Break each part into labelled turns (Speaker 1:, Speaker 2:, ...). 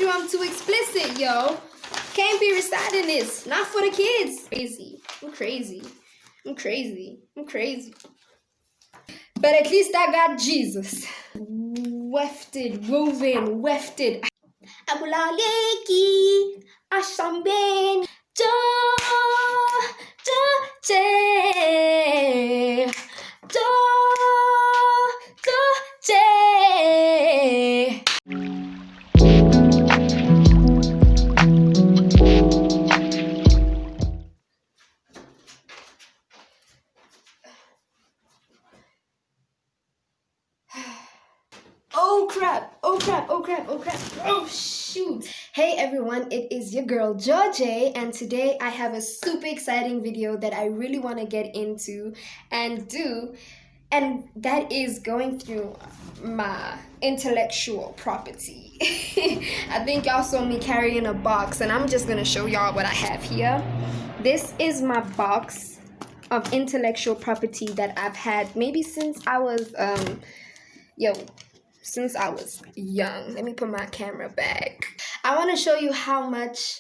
Speaker 1: you I'm too explicit, yo. Can't be reciting this. Not for the kids. I'm crazy. But at least I got Jesus. Wefted, woven, wefted. Abulaleki, Ashamben, Jo, Je. Oh shoot. Hey everyone, it is your girl Georgie, and today I have a super exciting video that I really want to get into and do, and that is going through my intellectual property. I think y'all saw me carrying a box, and I'm just gonna show y'all what I have here. This is my box of intellectual property that I've had maybe since I was since I was young. Let me put my camera back. I want to show you how much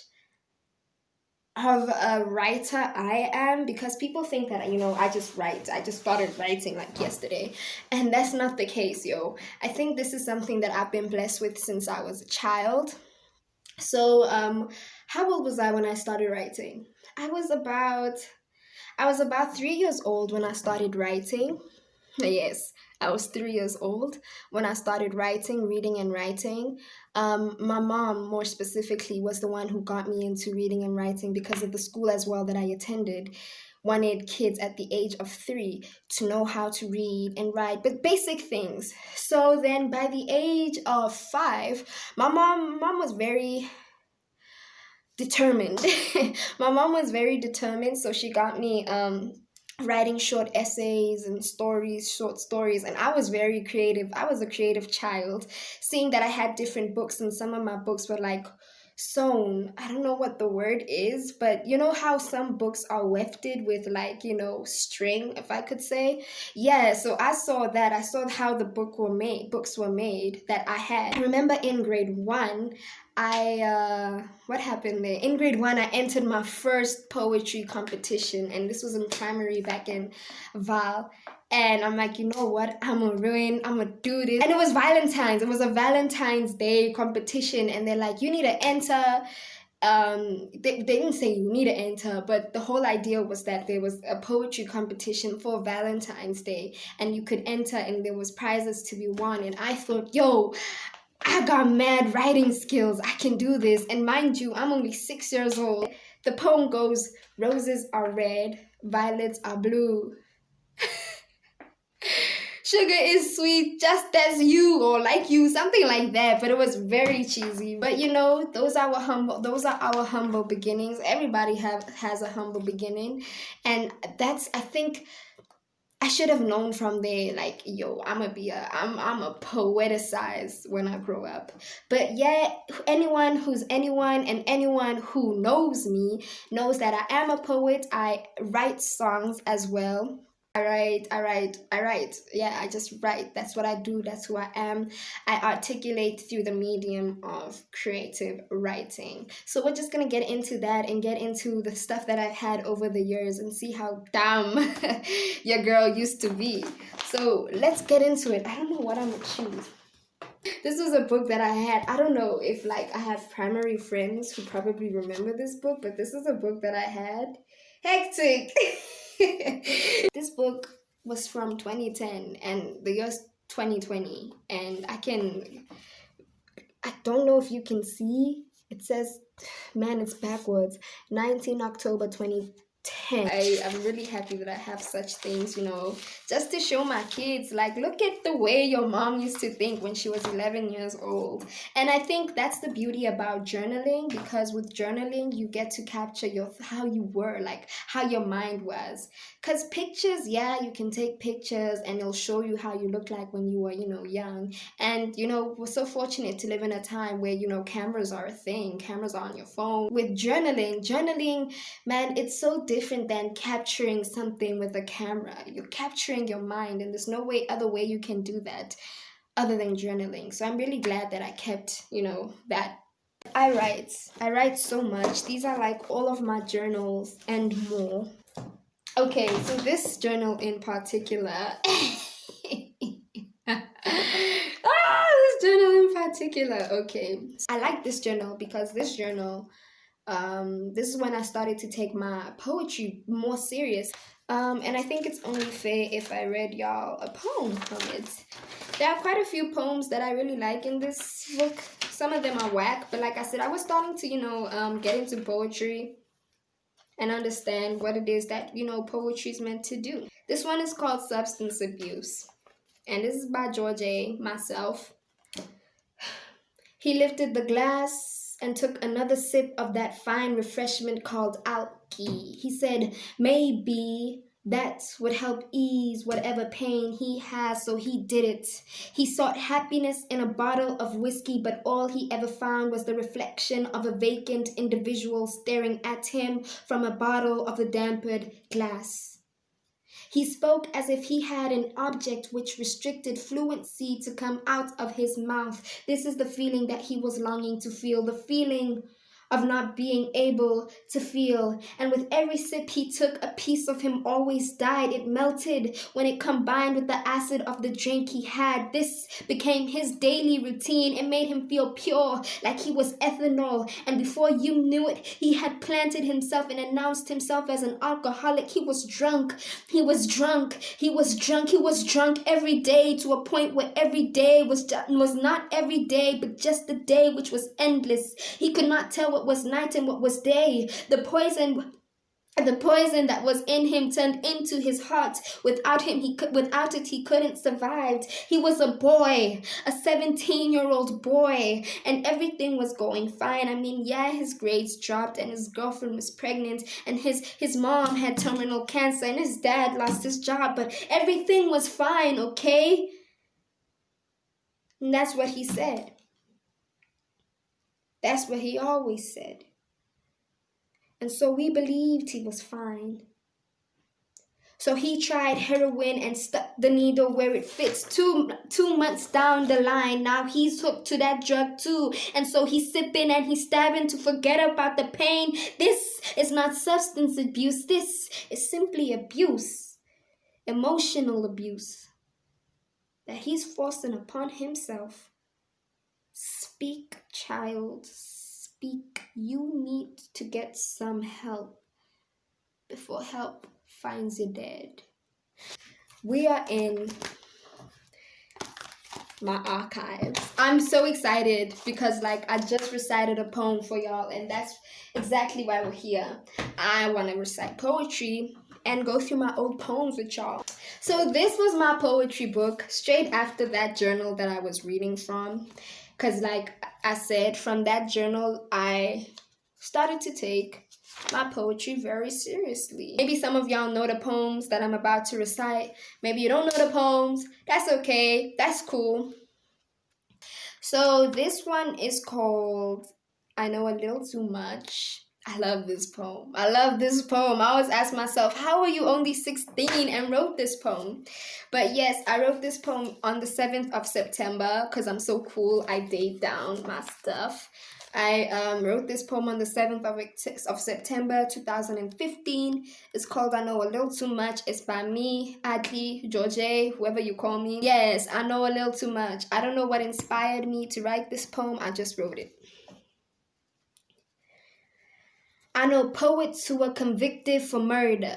Speaker 1: of a writer I am, because people think that, I just write. I just started writing like yesterday, and that's not the case, yo. I think this is something that I've been blessed with since I was a child. So, how old was I when I started writing? I was about 3 years old when I started writing. Yes, I was 3 years old when I started reading and writing. My mom, more specifically, was the one who got me into reading and writing because of the school as well that I attended. Wanted kids at the age of 3 to know how to read and write, but basic things. So then by the age of 5, my mom was very determined. My mom was very determined, so she got me writing short essays and short stories, and I was very creative. I was a creative child, seeing that I had different books, and some of my books were like sewn. I don't know what the word is, but you know how some books are wefted with like, string, if I could say. Yeah, so I saw that. I saw how the books were made that I had. I remember in grade 1, what happened there? In grade 1, I entered my first poetry competition, and this was in primary back in Val. And I'm like, you know what? I'm gonna do this. And it was Valentine's. It was a Valentine's Day competition, and they're like, you need to enter. They didn't say you need to enter, but the whole idea was that there was a poetry competition for Valentine's Day, and you could enter, and there was prizes to be won. And I thought, yo, I got mad writing skills. I can do this. And mind you, I'm only 6 years old. The poem goes, roses are red, violets are blue. Sugar is sweet just as you, or like you, something like that. But it was very cheesy. But those are our humble beginnings. Everybody has a humble beginning, and I think I should have known from there, like, yo, I'm a poeticize when I grow up. But yeah, anyone and anyone who knows me knows that I am a poet. I write songs as well. I write. Yeah, I just write. That's what I do. That's who I am. I articulate through the medium of creative writing. So we're just going to get into that and get into the stuff that I've had over the years and see how dumb your girl used to be. So let's get into it. I don't know what I'm going to choose. This was a book that I had. I don't know if I have primary friends who probably remember this book, but this is a book that I had. Hectic. This book was from 2010 and the year's 2020, and I don't know if you can see, it says, man, it's backwards, 19 October 2010. I'm really happy that I have such things, just to show my kids, like, look at the way your mom used to think when she was 11 years old. And I think that's the beauty about journaling, because with journaling, you get to capture how you were, like how your mind was. Because pictures, yeah, you can take pictures and it'll show you how you looked like when you were, young. And, we're so fortunate to live in a time where, cameras are a thing. Cameras are on your phone. With journaling, man, it's so different than capturing something with a camera. You're capturing your mind, and there's no other way you can do that other than journaling. So I'm really glad that I kept, that I write so much. These are like all of my journals and more. Okay, so this journal in particular. This journal in particular. Okay, I like this journal because this journal, this is when I started to take my poetry more serious. And I think it's only fair if I read y'all a poem from it. There are quite a few poems that I really like in this book. Some of them are whack, but like I said, I was starting to, get into poetry and understand what it is that, poetry is meant to do. This one is called Substance Abuse, and this is by George A. Myself. He lifted the glass and took another sip of that fine refreshment called alki. He said, maybe that would help ease whatever pain he has, so he did it. He sought happiness in a bottle of whiskey, but all he ever found was the reflection of a vacant individual staring at him from a bottle of the dampened glass. He spoke as if he had an object which restricted fluency to come out of his mouth. This is the feeling that he was longing to feel, the feeling of not being able to feel. And with every sip he took, a piece of him always died. It melted when it combined with the acid of the drink he had. This became his daily routine. It made him feel pure, like he was ethanol. And before you knew it, he had planted himself and announced himself as an alcoholic. He was drunk. He was drunk. He was drunk. He was drunk every day, to a point where every day was not every day, but just the day which was endless. He could not tell what was night and what was day. The poison that was in him turned into his heart. Without it, he couldn't survive. He was a boy, a 17-year-old boy, and everything was going fine. I mean, yeah, his grades dropped, and his girlfriend was pregnant, and his mom had terminal cancer, and his dad lost his job, but everything was fine, okay? And that's what he said. That's what he always said. And so we believed he was fine. So he tried heroin and stuck the needle where it fits. Two months down the line, now he's hooked to that drug too. And so he's sipping and he's stabbing to forget about the pain. This is not substance abuse. This is simply abuse. Emotional abuse that he's forcing upon himself. Speak, child, speak. You need to get some help before help finds you dead. We are in my archives. I'm so excited because I just recited a poem for y'all, and that's exactly why we're here. I want to recite poetry and go through my old poems with y'all. So this was my poetry book straight after that journal that I was reading from. Because like I said, from that journal, I started to take my poetry very seriously. Maybe some of y'all know the poems that I'm about to recite. Maybe you don't know the poems. That's okay. That's cool. So this one is called I Know a Little Too Much. I love this poem. I always ask myself, how are you only 16 and wrote this poem? But yes, I wrote this poem on the 7th of September because I'm so cool. I date down my stuff. I wrote this poem on the 7th of September 2015. It's called I Know a Little Too Much. It's by me, Adli, George, whoever you call me. Yes, I know a little too much. I don't know what inspired me to write this poem. I just wrote it. I know poets who are convicted for murder.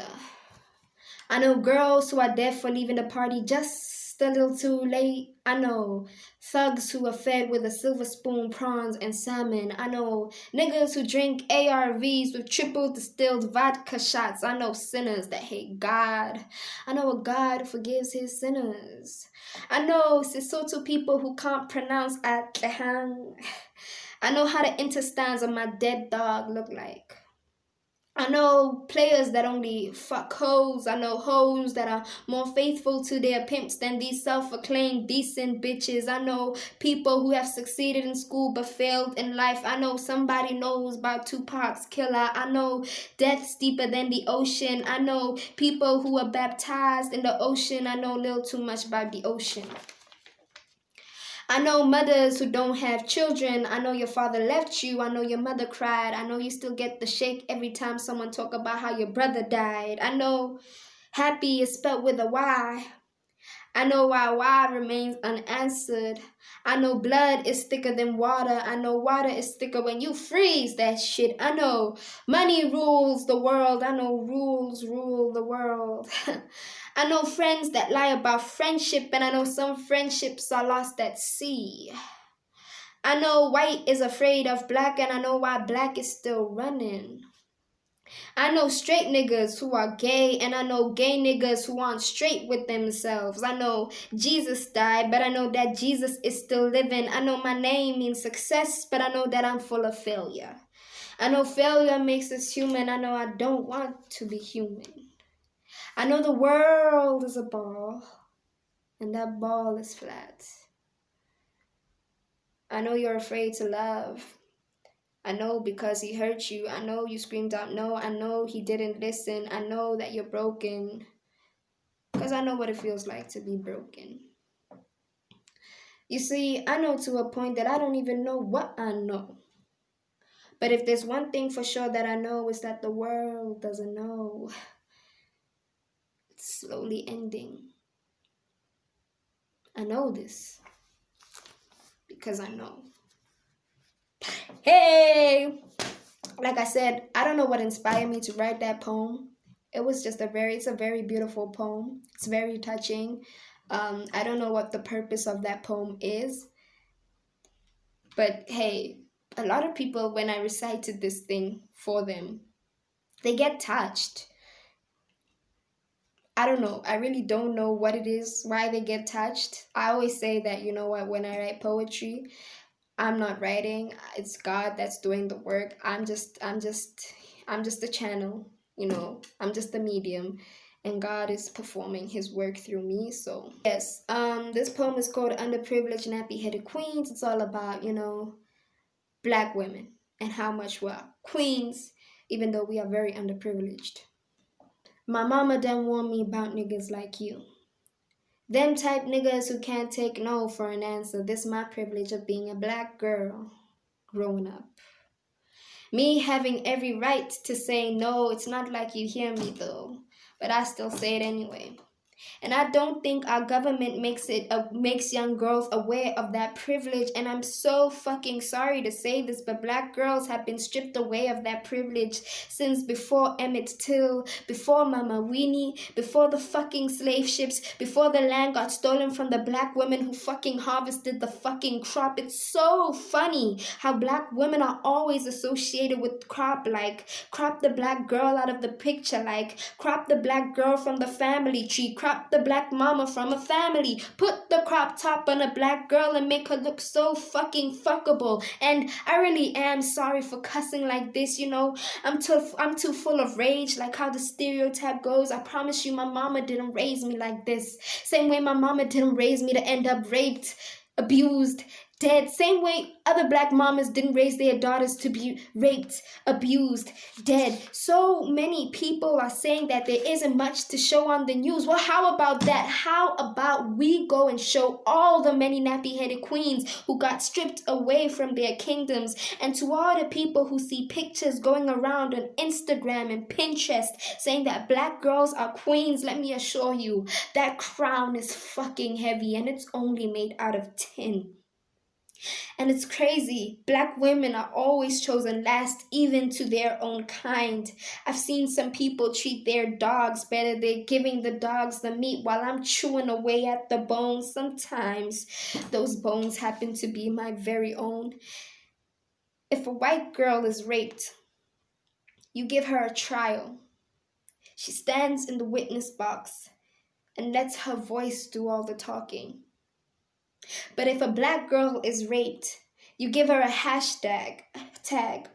Speaker 1: I know girls who are dead for leaving the party just a little too late. I know thugs who are fed with a silver spoon, prawns, and salmon. I know niggas who drink ARVs with triple distilled vodka shots. I know sinners that hate God. I know a God who forgives his sinners. I know Sesotho people who can't pronounce Atlehang. I know how the intestines of my dead dog look like. I know players that only fuck hoes. I know hoes that are more faithful to their pimps than these self-acclaimed decent bitches. I know people who have succeeded in school but failed in life. I know somebody knows about Tupac's killer. I know death's deeper than the ocean. I know people who are baptized in the ocean. I know a little too much about the ocean. I know mothers who don't have children. I know your father left you. I know your mother cried. I know you still get the shake every time someone talk about how your brother died. I know happy is spelled with a Y. I know why remains unanswered. I know blood is thicker than water. I know water is thicker when you freeze that shit. I know money rules the world. I know rules rule the world. I know friends that lie about friendship, and I know some friendships are lost at sea. I know white is afraid of black, and I know why black is still running. I know straight niggas who are gay, and I know gay niggas who aren't straight with themselves. I know Jesus died, but I know that Jesus is still living. I know my name means success, but I know that I'm full of failure. I know failure makes us human. I know I don't want to be human. I know the world is a ball, and that ball is flat. I know you're afraid to love. I know because he hurt you. I know you screamed out no. I know he didn't listen. I know that you're broken. Because I know what it feels like to be broken. You see, I know to a point that I don't even know what I know. But if there's one thing for sure that I know, is that the world doesn't know. It's slowly ending. I know this. Because I know. Hey! Like I said, I don't know what inspired me to write that poem. It was just it's a very beautiful poem. It's very touching. I don't know what the purpose of that poem is. But hey, a lot of people, when I recited this thing for them, they get touched. I don't know. I really don't know what it is, why they get touched. I always say that, you know what, when I write poetry, I'm not writing. It's God that's doing the work. I'm just a channel, you know. I'm just a medium, and God is performing his work through me. So yes, this poem is called Underprivileged Nappy-Headed Queens. It's all about, you know, Black women and how much we're queens, even though we are very underprivileged. My mama done warned me about niggas like you. Them type niggas who can't take no for an answer. This my privilege of being a Black girl growing up. Me having every right to say no. It's not like you hear me though, but I still say it anyway. And I don't think our government makes young girls aware of that privilege. And I'm so fucking sorry to say this, but Black girls have been stripped away of that privilege since before Emmett Till, before Mama Winnie, before the fucking slave ships, before the land got stolen from the Black women who fucking harvested the fucking crop. It's so funny how Black women are always associated with crop, like crop the Black girl out of the picture, like crop the Black girl from the family tree, crop the Black mama from a family, put the crop top on a Black girl and make her look so fucking fuckable. And I really am sorry for cussing like this, you know. I'm too full of rage, like how the stereotype goes. I promise you my mama didn't raise me like this. Same way my mama didn't raise me to end up raped, abused, dead. Same way other Black mamas didn't raise their daughters to be raped, abused, dead. So many people are saying that there isn't much to show on the news. Well, how about that? How about we go and show all the many nappy-headed queens who got stripped away from their kingdoms? And to all the people who see pictures going around on Instagram and Pinterest saying that Black girls are queens, let me assure you, that crown is fucking heavy and it's only made out of tin. And it's crazy. Black women are always chosen last, even to their own kind. I've seen some people treat their dogs better. They're giving the dogs the meat while I'm chewing away at the bones. Sometimes those bones happen to be my very own. If a white girl is raped, you give her a trial. She stands in the witness box and lets her voice do all the talking. But if a Black girl is raped, you give her a hashtag, tag,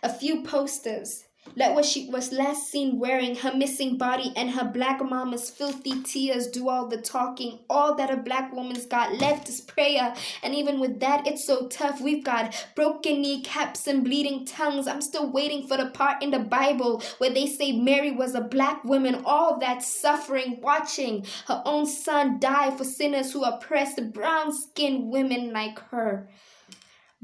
Speaker 1: a few posters, Let what she was last seen wearing, her missing body and her black mama's filthy tears do all the talking. All that a black woman's got left is prayer. And even with that, it's so tough. We've got broken kneecaps and bleeding tongues. I'm still waiting for the part in the Bible where they say Mary was a black woman. All that suffering, watching her own son die for sinners who oppressed brown-skinned women like her.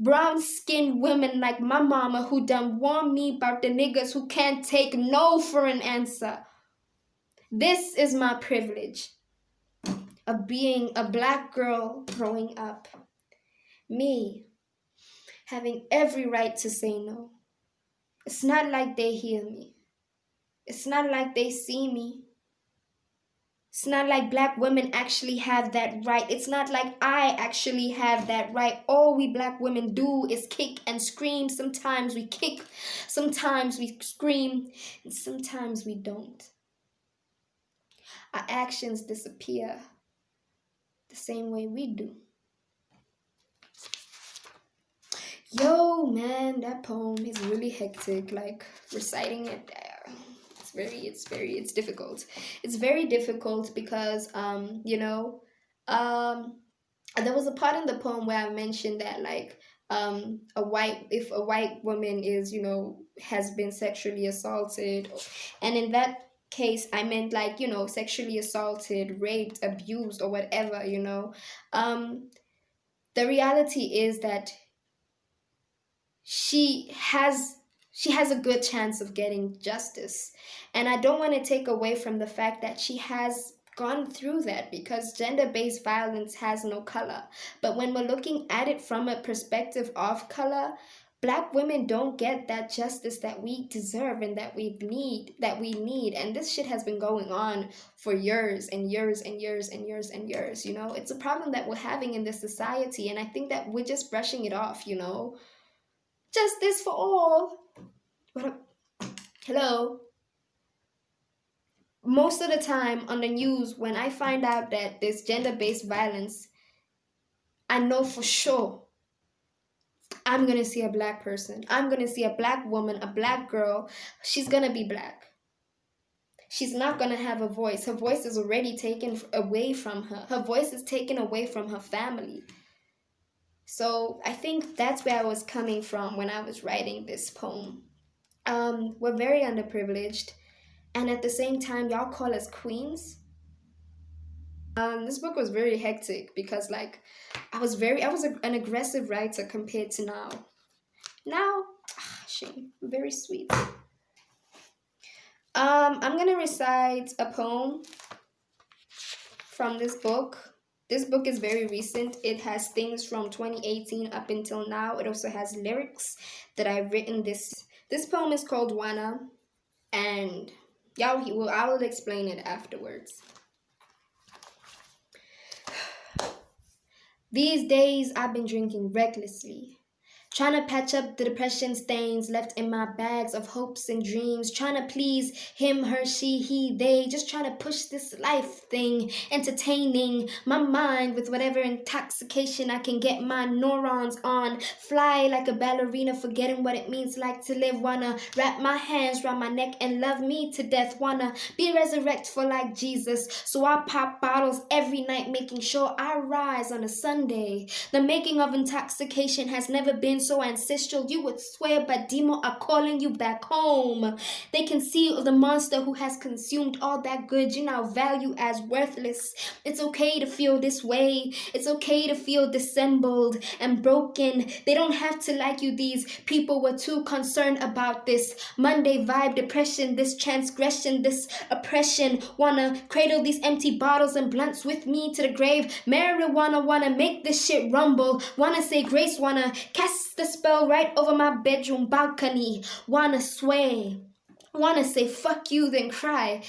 Speaker 1: Brown-skinned women like my mama who done warned me about the niggas who can't take no for an answer. This is my privilege of being a black girl growing up. Me having every right to say no. It's not like they hear me. It's not like they see me. It's not like black women actually have that right. It's not like I actually have that right. All we black women do is kick and scream. Sometimes we kick, sometimes we scream, and sometimes we don't. Our actions disappear the same way we do. Yo, man, that poem is really hectic. Like, reciting it, it's difficult. It's very difficult because, there was a part in the poem where I mentioned that, like, if a white woman is, has been sexually assaulted, and in that case, I meant, like, sexually assaulted, raped, abused, or whatever, the reality is that she has a good chance of getting justice. And I don't want to take away from the fact that she has gone through that, because gender-based violence has no color. But when we're looking at it from a perspective of color, black women don't get that justice that we deserve and that we need. And this shit has been going on for years and years and years and years and years, It's a problem that we're having in this society, and I think that we're just brushing it off, Justice for all. What up? Hello. Most of the time on the news, when I find out that there's gender-based violence, I know for sure I'm going to see a black person. I'm going to see a black woman, a black girl. She's going to be black. She's not going to have a voice. Her voice is already taken away from her. Her voice is taken away from her family. So I think that's where I was coming from when I was writing this poem. We're very underprivileged, and at the same time, y'all call us queens. This book was very hectic because, like, I was an aggressive writer compared to now. Now, shame, I'm very sweet. I'm gonna recite a poem from this book. This book is very recent. It has things from 2018 up until now. It also has lyrics that I've written. This poem is called Wanna, and I will explain it afterwards. These days I've been drinking recklessly, trying to patch up the depression stains left in my bags of hopes and dreams, trying to please him, her, she, he, they, just trying to push this life thing, entertaining my mind with whatever intoxication I can get my neurons on, fly like a ballerina, forgetting what it means like to live, wanna wrap my hands around my neck and love me to death, wanna be resurrected like Jesus, so I pop bottles every night, making sure I rise on a Sunday. The making of intoxication has never been so ancestral, you would swear, but demons are calling you back home. They can see the monster who has consumed all that good you now value as worthless. It's okay to feel this way. It's okay to feel dissembled and broken. They don't have to like you. These people were too concerned about this Monday vibe, depression, this transgression, this oppression. Wanna cradle these empty bottles and blunts with me to the grave. Marijuana, wanna make this shit rumble. Wanna say grace, wanna cast the spell right over my bedroom balcony. Wanna sway, wanna say fuck you then cry.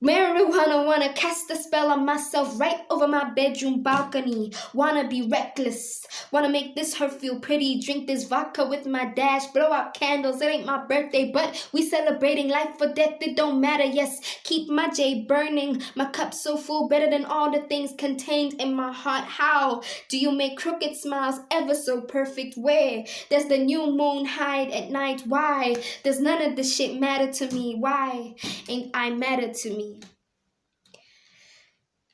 Speaker 1: Marijuana, wanna cast a spell on myself right over my bedroom balcony. Wanna be reckless, wanna make this her feel pretty. Drink this vodka with my dash, blow out candles. It ain't my birthday, but we celebrating life or death. It don't matter, yes. Keep my J burning, my cup so full, better than all the things contained in my heart. How do you make crooked smiles ever so perfect? Where does the new moon hide at night? Why does none of this shit matter to me? Why ain't I matter to me?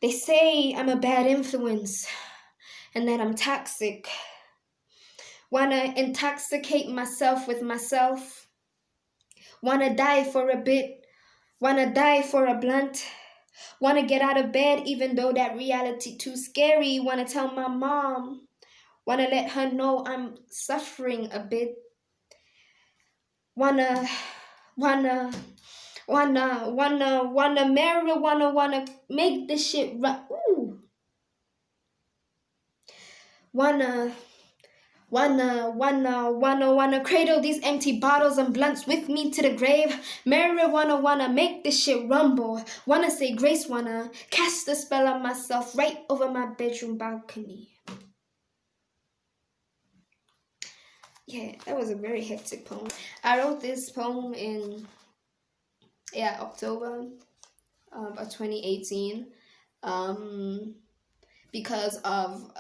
Speaker 1: They say I'm a bad influence and that I'm toxic. Wanna intoxicate myself with myself. Wanna die for a bit. Wanna die for a blunt. Wanna get out of bed even though that reality too scary. Wanna tell my mom. Wanna let her know I'm suffering a bit. Wanna marijuana, wanna make this shit run. Ooh. Wanna cradle these empty bottles and blunts with me to the grave. Marijuana, wanna make this shit rumble. Wanna say grace, wanna cast a spell on myself right over my bedroom balcony. Yeah, that was a very hectic poem. I wrote this poem in October of 2018. Because of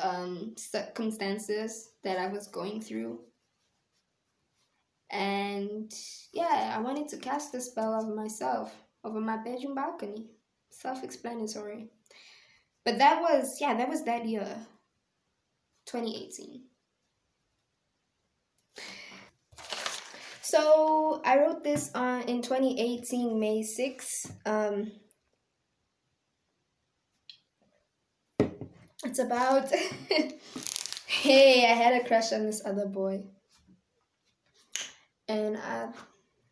Speaker 1: circumstances that I was going through. And yeah, I wanted to cast a spell of myself over my bedroom balcony. Self-explanatory. But that was that year, 2018. So I wrote this in 2018, May 6th. It's about, hey, I had a crush on this other boy. And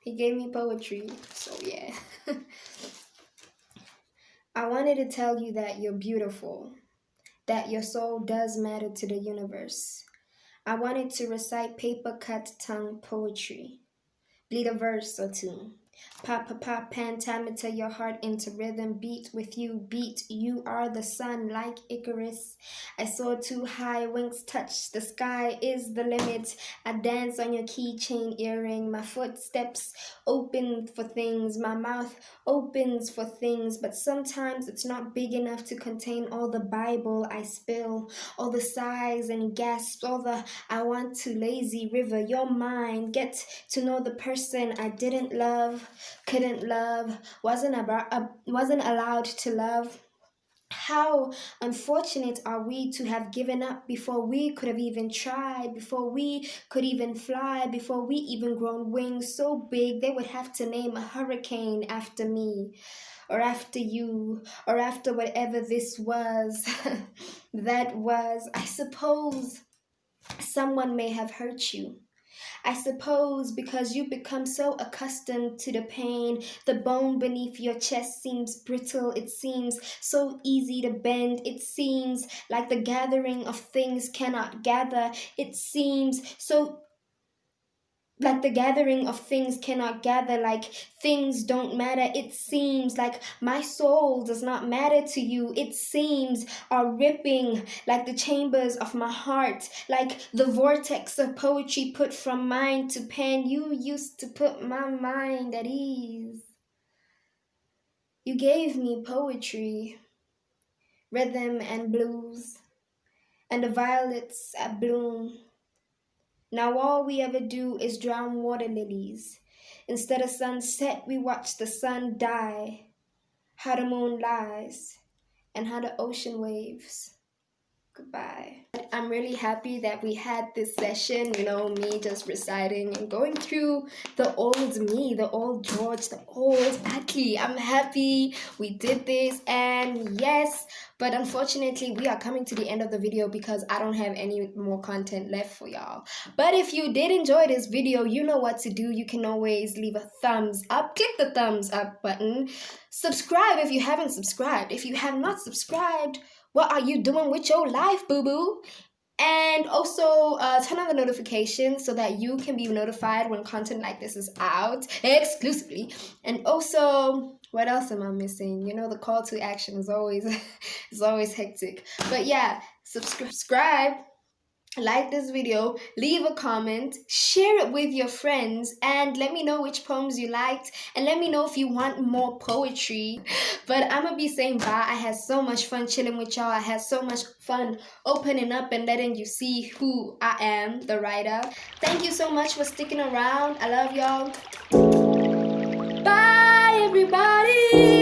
Speaker 1: he gave me poetry, so yeah. I wanted to tell you that you're beautiful, that your soul does matter to the universe. I wanted to recite paper-cut tongue poetry, bleed a verse or two. Pop, pop, pop, pentameter your heart into rhythm, beat with you, beat. You are the sun like Icarus. I soar too high, wings touch the sky is the limit. I dance on your keychain earring, my footsteps open for things, my mouth opens for things, but sometimes it's not big enough to contain all the Bible I spill, all the sighs and gasps, all the I want to lazy river. Your mind, get to know the person I didn't love, couldn't love, wasn't allowed to love. How unfortunate are we to have given up before we could have even tried, before we could even fly, before we even grown wings so big they would have to name a hurricane after me, or after you, or after whatever this was. That was, I suppose, someone may have hurt you. I suppose because you become so accustomed to the pain, the bone beneath your chest seems brittle, it seems so easy to bend, it seems like the gathering of things cannot gather, it seems so like the gathering of things cannot gather, like things don't matter. It seems like my soul does not matter to you. It seems are ripping like the chambers of my heart, like the vortex of poetry put from mind to pen. You used to put my mind at ease. You gave me poetry, rhythm and blues, and the violets at bloom. Now all we ever do is drown water lilies. Instead of sunset, we watch the sun die. How the moon lies, and how the ocean waves. Goodbye. I'm really happy that we had this session, me just reciting and going through the old me, the old George, the old Atlee. I'm happy we did this, and yes, but unfortunately we are coming to the end of the video because I don't have any more content left for y'all. But if you did enjoy this video, you know what to do. You can always leave a thumbs up, click the thumbs up button, subscribe if you haven't subscribed. If you have not subscribed, what are you doing with your life, boo-boo? And also turn on the notifications so that you can be notified when content like this is out exclusively. And also, what else am I missing? You know, the call to action is always is always hectic. But yeah, subscribe, like this video, leave a comment, share it with your friends, and let me know which poems you liked, and let me know if you want more poetry. But I'm gonna be saying bye. I had so much fun chilling with y'all. I had so much fun opening up and letting you see who I am, the writer. Thank you so much for sticking around. I love y'all. Bye, everybody.